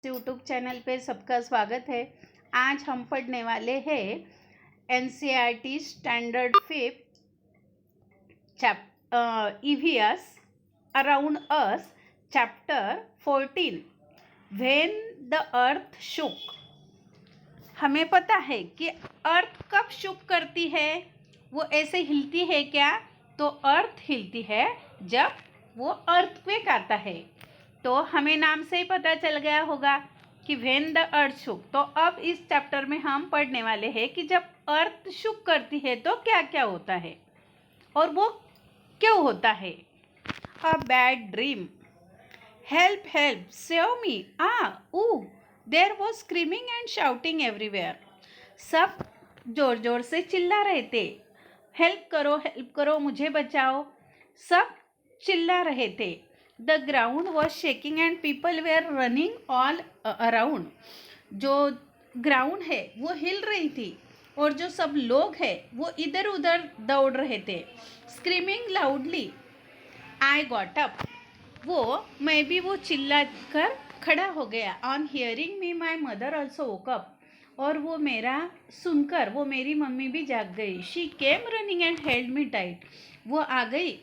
YouTube channel पे सबका स्वागत है। आज हम पढ़ने वाले हैं NCERT standard 5 EVS around us chapter 14 when the earth shook. हमें पता है कि अर्थ कब शुक करती है, वो ऐसे हिलती है क्या? तो अर्थ हिलती है जब वो अर्थक्वेक आता है। तो हमें नाम से ही पता चल गया होगा कि व्हेन द अर्थ शुक। तो अब इस चैप्टर में हम पढ़ने वाले हैं कि जब अर्थ शुक करती है तो क्या क्या होता है और वो क्यों होता है। A bad dream, help help, save me, there was screaming and shouting everywhere. सब जोर जोर से चिल्ला रहे थे, हेल्प करो, मुझे बचाओ। सब चिल्ला रहे थे। The ground was shaking and people were running all around. जो ग्राउंड है वो हिल रही थी और जो सब लोग हैं वो इधर उधर दौड़ रहे थे। Screaming loudly I got up, मैं भी चिल्ला कर खड़ा हो गया। On hearing me my mother also woke up, और वो मेरा सुनकर वो मेरी मम्मी भी जाग गई। She came running and held me tight, वो आ गई,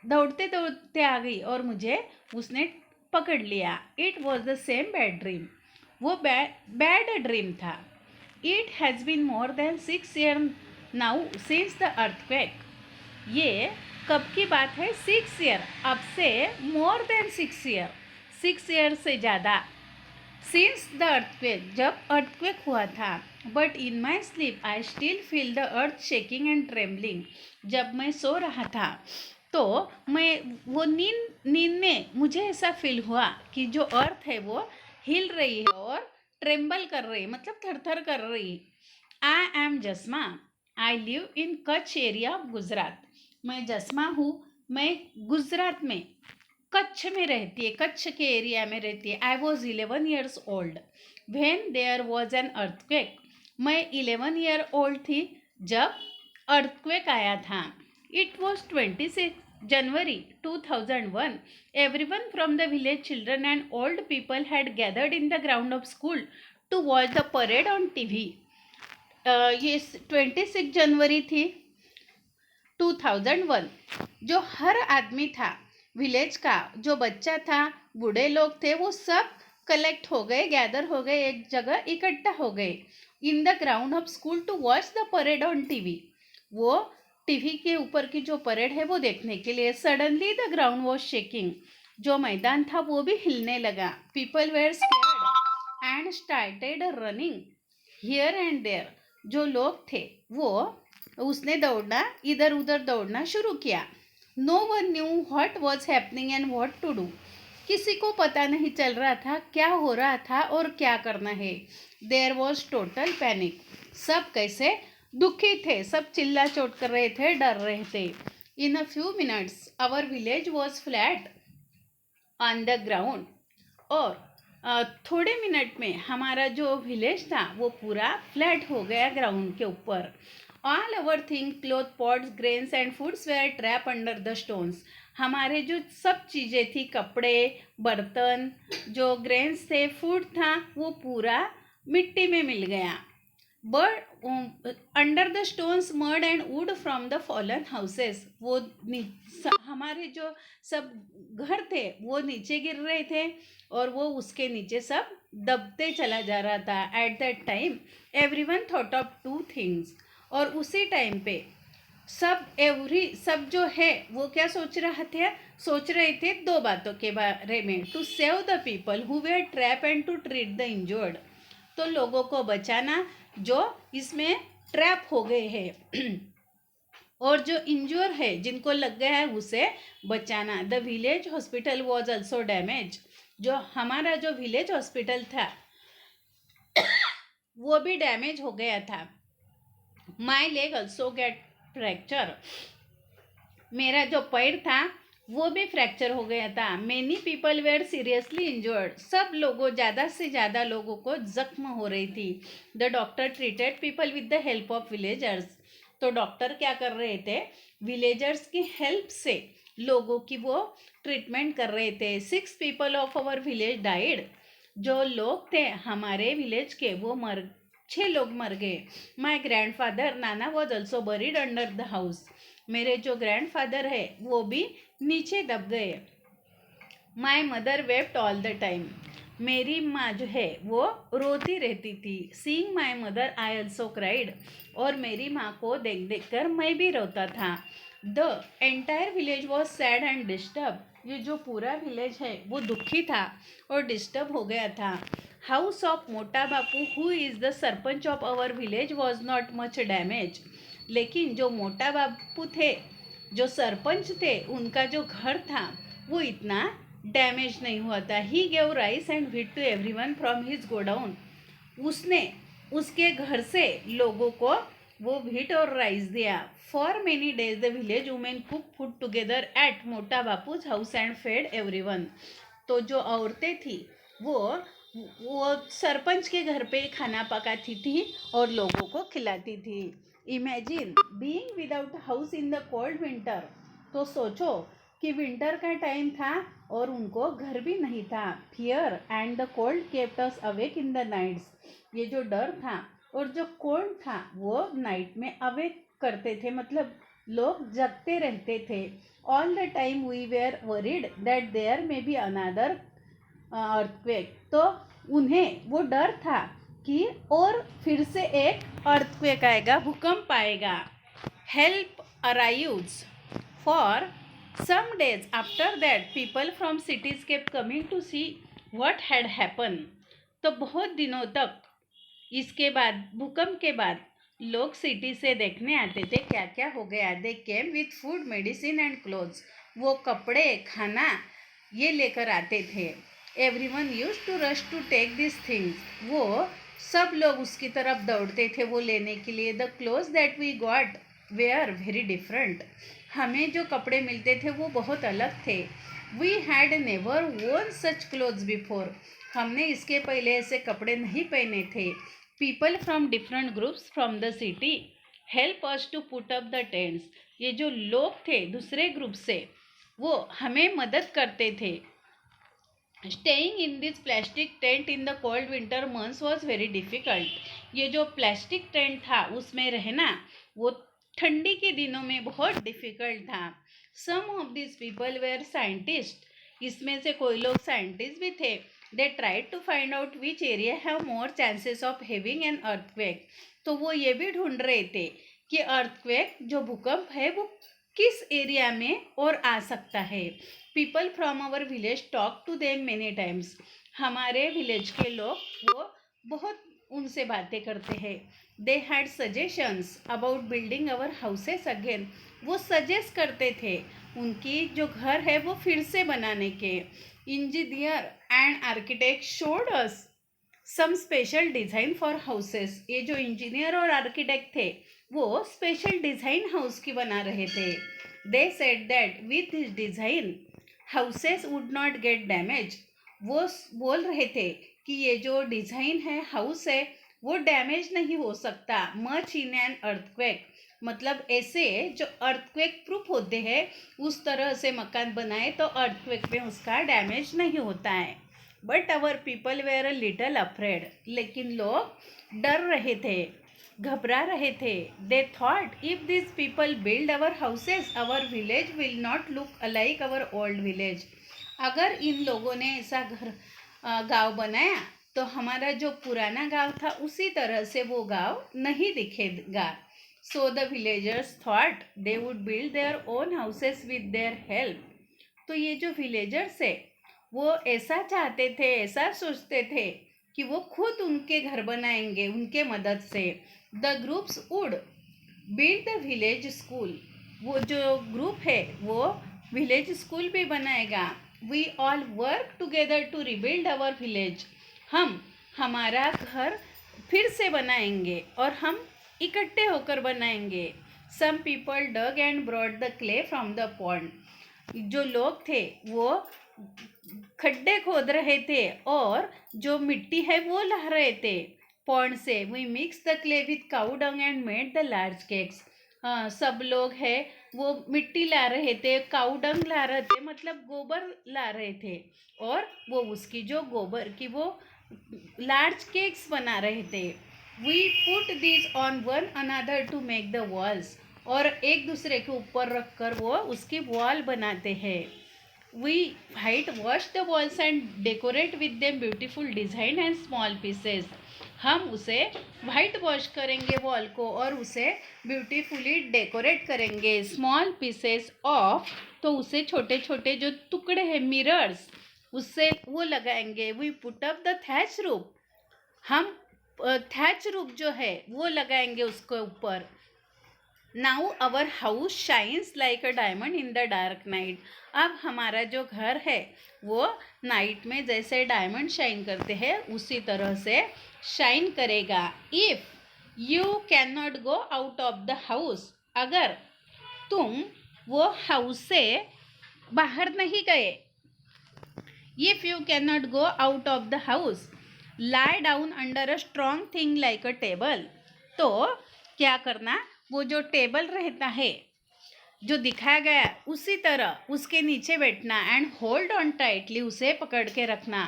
दौड़ते दौड़ते आ गई और मुझे उसने पकड़ लिया। It was the same bad dream, वो बैड ड्रीम था। It has been more than 6 years now since the earthquake. ये कब की बात है? 6 year, अब से मोर देन 6 year, 6 year से ज़्यादा। सिंस द अर्थक्वेक, जब अर्थक्वेक हुआ था। But in my sleep I still feel the earth shaking and trembling. जब मैं सो रहा था तो मैं वो नींद में मुझे ऐसा फील हुआ कि जो अर्थ है वो हिल रही है और ट्रेम्बल कर रही है, मतलब थरथर कर रही। I am Jasma, I live in Kutch area of Gujarat. मैं जस्मा हूँ, मैं गुजरात में कच्छ में रहती है, कच्छ के एरिया में रहती है। I was 11 years old when there was an earthquake. मैं 11 year old थी जब अर्थक्वेक आया था। It was 26 January 2001. Everyone from the village, children and old people had gathered in the ground of school to watch the parade on TV. ये 26 जनवरी थी 2001। जो हर आदमी था विलेज का, जो बच्चा था, बूढ़े लोग थे, वो सब कलेक्ट हो गए, गैदर हो गए, एक जगह इकट्ठा हो गए in the ground of school to watch the parade on TV. वो टीवी के ऊपर की जो परेड है वो देखने के लिए। Suddenly the ground was shaking, जो मैदान था वो भी हिलने लगा। People were scared and started running here and there. जो लोग थे वो उसने दौड़ना, इधर उधर दौड़ना शुरू किया। No one knew what was happening and what to do. किसी को पता नहीं चल रहा था क्या हो रहा था और क्या करना है। देयर वॉज टोटल पैनिक, सब कैसे दुखी थे, सब चिल्ला चोट कर रहे थे, डर रहे थे। In a few minutes our village was flat on the ground, और थोड़े मिनट में हमारा जो विलेज था वो पूरा फ्लैट हो गया ग्राउंड के ऊपर। All our thing, cloth, pots, grains and foods were trap under the stones. हमारे जो सब चीज़ें थी, कपड़े, बर्तन, जो ग्रेन्स थे, फूड था, वो पूरा मिट्टी में मिल गया। But under the stones mud and wood from the fallen houses. वो हमारे जो सब घर थे वो नीचे गिर रहे थे और वो उसके नीचे सब दबते चला जा रहा था। At that time everyone thought of 2 things, और उसी टाइम पे सब जो है वो क्या सोच रहे थे 2 बातों के बारे में। To save the people who were trap and to treat the injured. तो लोगों को बचाना जो इसमें ट्रैप हो गए हैं और जो इंजर है, जिनको लग गया है, उसे बचाना। The village hospital was also damage. जो हमारा जो विलेज हॉस्पिटल था वो भी डैमेज हो गया था। My leg also get fracture, मेरा जो पैर था वो भी फ्रैक्चर हो गया था। Many people were seriously injured, सब लोगों, ज़्यादा से ज़्यादा लोगों को जख्म हो रही थी। The doctor treated people with the help of villagers. तो डॉक्टर क्या कर रहे थे? विलेजर्स की हेल्प से लोगों की वो ट्रीटमेंट कर रहे थे। 6 people of our village died, जो लोग थे हमारे विलेज के वो 6 लोग मर गए. माई grandfather Nana was also buried under the house. मेरे जो ग्रैंडफादर है वो भी नीचे दब गए. My mother wept all the time. मेरी माँ जो है वो रोती रहती थी. Seeing my mother I also cried. और मेरी माँ को देख देख कर मैं भी रोता था. The entire village was sad and disturb. ये जो पूरा विलेज है वो दुखी था और डिस्टर्ब हो गया था. House of Mota Bapu who is the sarpanch of our village was not much damage. लेकिन जो मोटा बापू थे, जो सरपंच थे, उनका जो घर था वो इतना डैमेज नहीं हुआ था. He gave rice and wheat to everyone from his godown. उसने उसके घर से लोगों को वो व्हीट और राइस दिया. For many days the village women cook food together at मोटा बापूज हाउस एंड फेड एवरीवन. तो जो औरतें थी वो सरपंच के घर पे खाना पकाती थी और लोगों को खिलाती थी. Imagine being without house in the cold winter. तो सोचो कि विंटर का टाइम था और उनको घर भी नहीं था. Fear and the cold kept us awake in the nights. ये जो डर था और जो कोल्ड था वो नाइट में अवेक करते थे, मतलब लोग जगते रहते थे. All the time we were worried that there may be another earthquake. तो उन्हें वो डर था कि और फिर से एक अर्थक्वेक आएगा, भूकंप आएगा. Help arrives. For some days after that people from cities kept coming to see what had happened. तो बहुत दिनों तक इसके बाद, भूकंप के बाद, लोग सिटी से देखने आते थे क्या क्या हो गया. They came with food medicine and clothes. वो कपड़े खाना ये लेकर आते थे. Everyone used to rush to take this things. वो सब लोग उसकी तरफ दौड़ते थे वो लेने के लिए. The clothes that we got were very different. हमें जो कपड़े मिलते थे वो बहुत अलग थे. वी हैड नेवर वोन सच क्लोथ्स बिफोर. हमने इसके पहले ऐसे कपड़े नहीं पहने थे. People from different groups from the city help us to put up the tents. ये जो लोग थे दूसरे ग्रुप से वो हमें मदद करते थे. Staying in this plastic tent in the cold winter months was very difficult. ये जो प्लास्टिक टेंट था उसमें रहना वो ठंडी के दिनों में बहुत डिफ़िकल्ट था. Some of this people were scientist. इसमें से कोई लोग साइंटिस्ट भी थे. They tried to find out which area have more chances of having an earthquake. तो वो ये भी ढूंढ रहे थे कि अर्थक्वेक जो भूकंप है वो किस एरिया में और आ सकता है. People from our village talk to them many times. हमारे विलेज के लोग वो बहुत उनसे बातें करते हैं. They had suggestions about building our houses again. वो सजेस्ट करते थे उनकी जो घर है वो फिर से बनाने के. Engineer and architect showed us some special design for houses. ये जो इंजीनियर और आर्किटेक्ट थे वो स्पेशल डिज़ाइन हाउस की बना रहे थे. They said that with this design houses would not gate damage. वो बोल रहे थे कि ये जो डिज़ाइन है हाउस है वो डैमेज नहीं हो सकता मच इन एन अर्थक्वेक. मतलब ऐसे जो अर्थक्वेक प्रूफ होते हैं उस तरह से मकान बनाए तो अर्थक्वेक में उसका डैमेज नहीं होता है. But our people were a little afraid. लेकिन लोग डर रहे थे, घबरा रहे थे. They thought if this people build our houses our village will not look alike our old village. अगर इन लोगों ने ऐसा गांव बनाया तो हमारा जो पुराना गांव था उसी तरह से वो गांव नहीं दिखेगा. So the villagers thought they would build their own houses with their help. तो ये जो विलेजर्स है वो ऐसा चाहते थे, ऐसा सोचते थे कि वो खुद उनके घर बनाएंगे उनके मदद से. The groups would build the village school. वो जो ग्रुप है वो विलेज स्कूल भी बनाएगा. We all work together to rebuild our village. हम हमारा घर फिर से बनाएंगे और हम इकट्ठे होकर बनाएंगे. Some people dug and brought the clay from the pond. जो लोग थे वो खड्डे खोद रहे थे और जो मिट्टी है वो ला रहे थे पॉन्ड से. We mix the clay with cow dung and made the large cakes. सब लोग हैं वो मिट्टी ला रहे थे, काऊ डंग ला रहे थे, मतलब गोबर ला रहे थे, और वो उसकी जो गोबर की वो लार्ज केक्स बना रहे थे. We put this on one another to make the walls, और एक दूसरे के ऊपर रख कर वो उसकी वॉल बनाते हैं. We whitewash the walls and decorate with them beautiful design and small pieces. हम उसे वाइट वॉश करेंगे वॉल को और उसे ब्यूटीफुली डेकोरेट करेंगे. स्मॉल पीसेस ऑफ, तो उसे छोटे छोटे जो टुकड़े हैं मिरर्स, उससे वो लगाएंगे. We put up the thatch roof, हम थैच रूफ जो है वो लगाएंगे उसके ऊपर. Now our house shines like a diamond in the dark night. अब हमारा जो घर है वो नाइट में जैसे डायमंड शाइन करते हैं उसी तरह से शाइन करेगा. If you can not go out of the house, अगर तुम वो हाउस से बाहर नहीं गए. If you can not go out of the house, lie down under a strong thing like a table. तो क्या करना, वो जो टेबल रहता है जो दिखाया गया उसी तरह उसके नीचे बैठना. एंड होल्ड ऑन टाइटली, उसे पकड़ के रखना.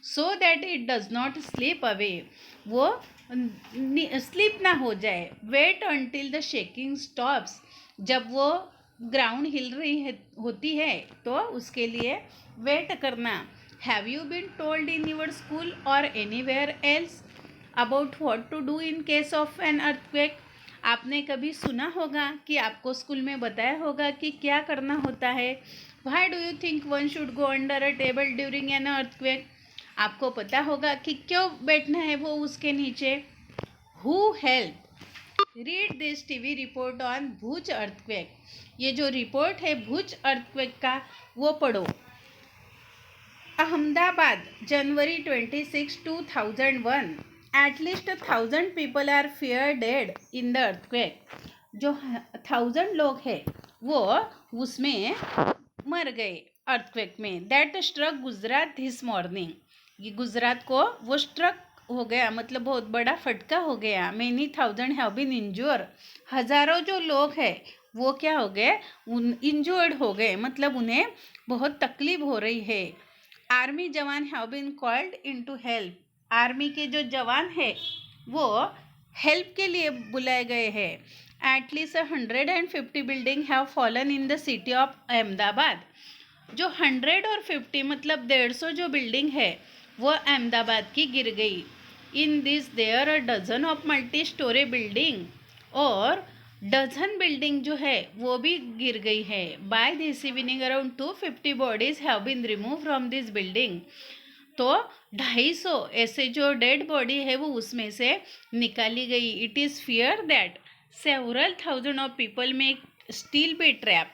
So that it does not slip away, वो स्लिप ना हो जाए. Wait until the shaking stops, जब वो ग्राउंड हिल रही होती है तो उसके लिए वेट करना. Have you been told in your school or anywhere else about what to do in case of an earthquake. आपने कभी सुना होगा कि आपको स्कूल में बताया होगा कि क्या करना होता है. Why do you think one should go under a table during an earthquake. आपको पता होगा कि क्यों बैठना है वो उसके नीचे. Who help, read this TV report on Bhuj earthquake. ये जो रिपोर्ट है भुज अर्थक्वेक का वो पढ़ो. Ahmedabad, January 26, 2001. At least 1,000 people are feared dead in the earthquake. जो 1,000 लोग हैं वो उसमें मर गए अर्थक्वेक में. That struck Gujarat this morning. ये गुजरात को वो स्ट्रक हो गया, मतलब बहुत बड़ा फटका हो गया. Many thousand have been injured. हजारों जो लोग हैं वो क्या हो गए, इंजर्ड हो गए, मतलब उन्हें बहुत तकलीफ हो रही है. आर्मी जवान have been called into help. Army के जो जवान है वो हेल्प के लिए बुलाए गए हैं. At least 150 building have fallen in the city of Ahmedabad. जो 100 और 50 मतलब 150 जो बिल्डिंग है वो अहमदाबाद की गिर गई. In this there a dozen of multi storey building, और डजन बिल्डिंग जो है वो भी गिर गई है. By this evening around 250 bodies have been remove from this building. तो 250 ऐसे जो डेड बॉडी है वो उसमें से निकाली गई. It is fear that several thousand of people में स्टिल बी ट्रैप.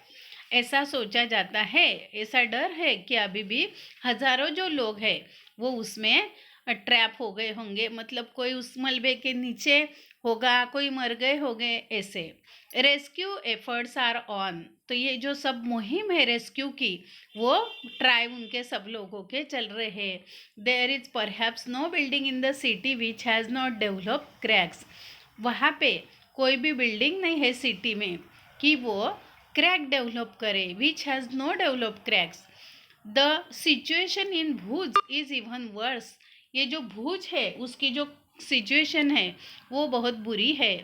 ऐसा सोचा जाता है, ऐसा डर है कि अभी भी हजारों जो लोग हैं वो उसमें ट्रैप हो गए होंगे, मतलब कोई उस मलबे के नीचे होगा, कोई मर गए होंगे ऐसे. Rescue efforts are on. तो ये जो सब मुहिम है रेस्क्यू की वो ट्राई उनके सब लोगों के चल रहे हैं. There is perhaps no building in the city which has not develop cracks. वहाँ पे कोई भी बिल्डिंग नहीं है सिटी में कि वो क्रैक डेवलप करे. Which has know develop cracks. The situation in Bhuj is even worse. ये जो भुज है उसकी जो सिचुएशन है वो बहुत बुरी है.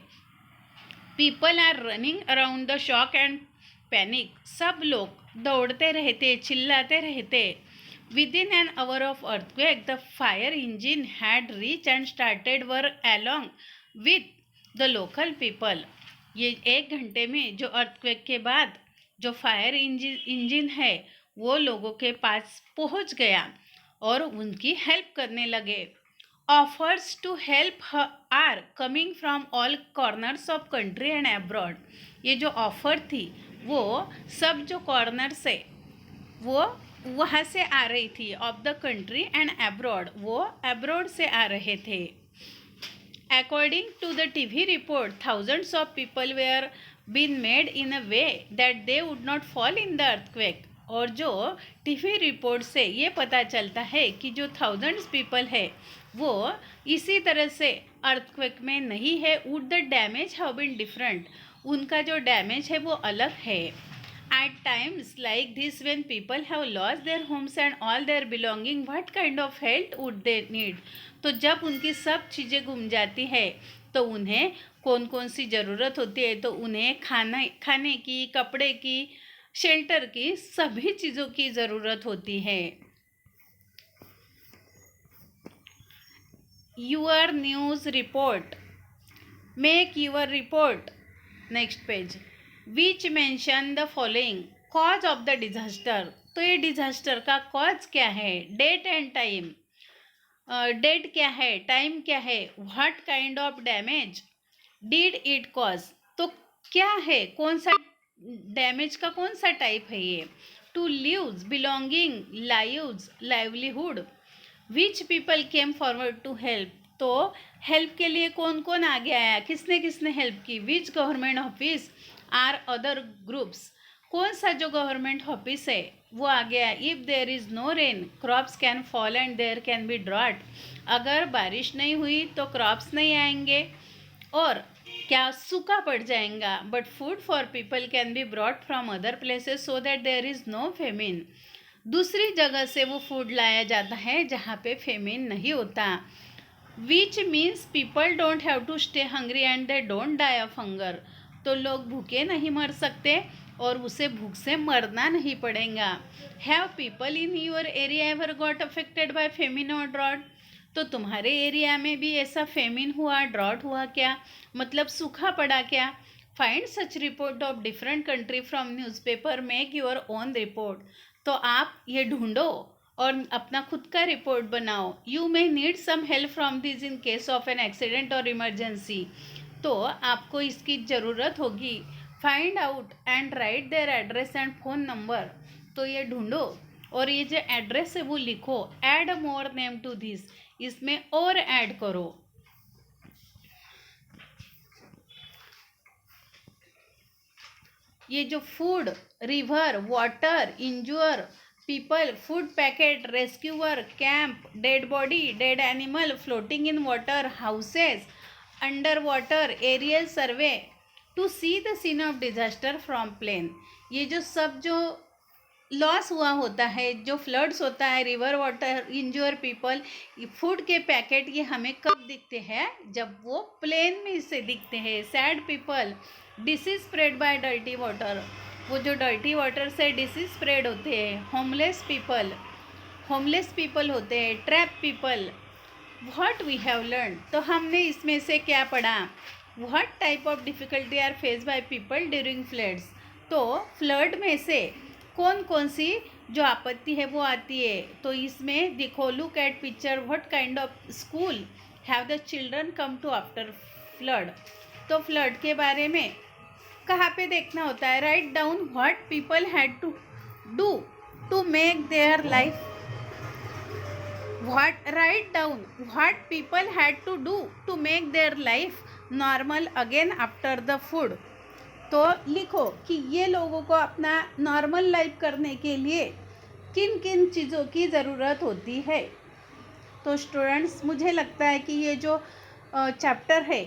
People are running around the shock and panic. सब लोग दौड़ते रहते, चिल्लाते रहते. Within an hour of earthquake the fire engine had reach and started work along with the local people. ये 1 घंटे में जो अर्थक्वेक के बाद जो फायर इंजिन है वो लोगों के पास पहुंच गया और उनकी हेल्प करने लगे. Offers to help are coming from all corners of country and abroad. ये जो ऑफ़र थी वो सब जो कॉर्नर से वो वहाँ से आ रही थी. Of the country and abroad, वो अब्रॉड से आ रहे थे. According to the TV report thousands of people were been made in a way that they would not fall in the earthquake. और जो टीवी रिपोर्ट से ये पता चलता है कि जो थाउजेंड्स पीपल है वो इसी तरह से अर्थक्वेक में नहीं है. Would the damage have been different. उनका जो डैमेज है वो अलग है। At times like this, when people have lost their homes and all their belonging, what kind of help would they need? तो जब उनकी सब चीज़ें गुम जाती है तो उन्हें कौन कौन सी ज़रूरत होती है, तो उन्हें खाने की, कपड़े की, शेल्टर की, सभी चीज़ों की ज़रूरत होती है। Your news report. Make your report. Next page. Which mention the following. Cause of the disaster. तो ये डिजास्टर का कॉज क्या है, डेट एंड टाइम, डेट क्या है, टाइम क्या है, what kind of damage did it cause, तो क्या है, कौन सा डैमेज का कौन सा टाइप है ये, to lives, belonging, lives, livelihood, which people came forward to help, तो हेल्प के लिए कौन कौन आगे आया, किसने किसने हेल्प की, which government office or other groups, कौन सा जो गवर्नमेंट ऑफिस है वो आ गया, if there is no rain crops can fall and there can be drought, अगर बारिश नहीं हुई तो क्रॉप्स नहीं आएंगे और क्या सूखा पड़ जाएगा, but food for people can be brought from other places so that there is no famine, दूसरी जगह से वो फूड लाया जाता है जहाँ पे फेमिन नहीं होता, which means people don't have to stay hungry and they don't die of hunger, तो लोग भूखे नहीं मर सकते और उसे भूख से मरना नहीं पड़ेगा। Have people in your area ever got affected by famine और ड्रॉट, तो तुम्हारे एरिया में भी ऐसा फेमिन हुआ, ड्रॉट हुआ क्या, मतलब सूखा पड़ा क्या, find such report of different country from newspaper, make your own report, तो आप ये ढूंढो और अपना खुद का रिपोर्ट बनाओ। You may need some help from this in case of an accident और इमरजेंसी, तो आपको इसकी ज़रूरत होगी। Find out and write their address and phone number, तो ये ढूंढो और ये जो एड्रेस है वो लिखो। Add more name to this, इसमें और ऐड करो। ये जो food, river, water, injure, people, food packet, rescuer, camp, dead body, dead animal, floating in water, houses, under water, aerial survey, to see the scene of disaster from plane, ये जो सब जो loss हुआ होता है, जो फ्लड्स होता है, river water, injure people, food के पैकेट, ये हमें कब दिखते हैं, जब वो प्लेन में से दिखते हैं। Sad people, disease spread by dirty water, वो जो डर्टी वाटर से डिसीज स्प्रेड होते हैं। होमलेस पीपल होते हैं। Trap people, what we have learn, तो हमने इसमें से क्या पढ़ा। What type of difficulty are face by people during floods, तो फ्लड में से कौन कौन सी जो आपत्ति है वो आती है, तो इसमें देखो, look at picture, what kind of school have the children come to after flood, तो फ्लड के बारे में कहाँ पे देखना होता है। Write down what people had to do to make their life, write down what people had to do to make their life normal again after the food, तो लिखो कि ये लोगों को अपना नॉर्मल लाइफ करने के लिए किन किन चीज़ों की ज़रूरत होती है। तो स्टूडेंट्स, मुझे लगता है कि ये जो चैप्टर है,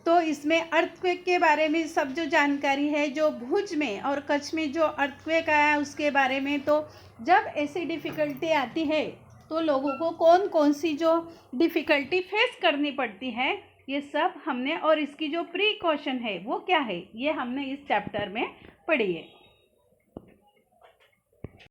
तो इसमें अर्थक्वेक के बारे में सब जो जानकारी है, जो भुज में और कच्छ में जो अर्थक्वेक आया उसके बारे में, तो जब ऐसी डिफ़िकल्टी आती है तो लोगों को कौन कौन सी जो डिफ़िकल्टी फेस करनी पड़ती है, ये सब हमने, और इसकी जो प्रिकॉशन है वो क्या है, ये हमने इस चैप्टर में पढ़ी है।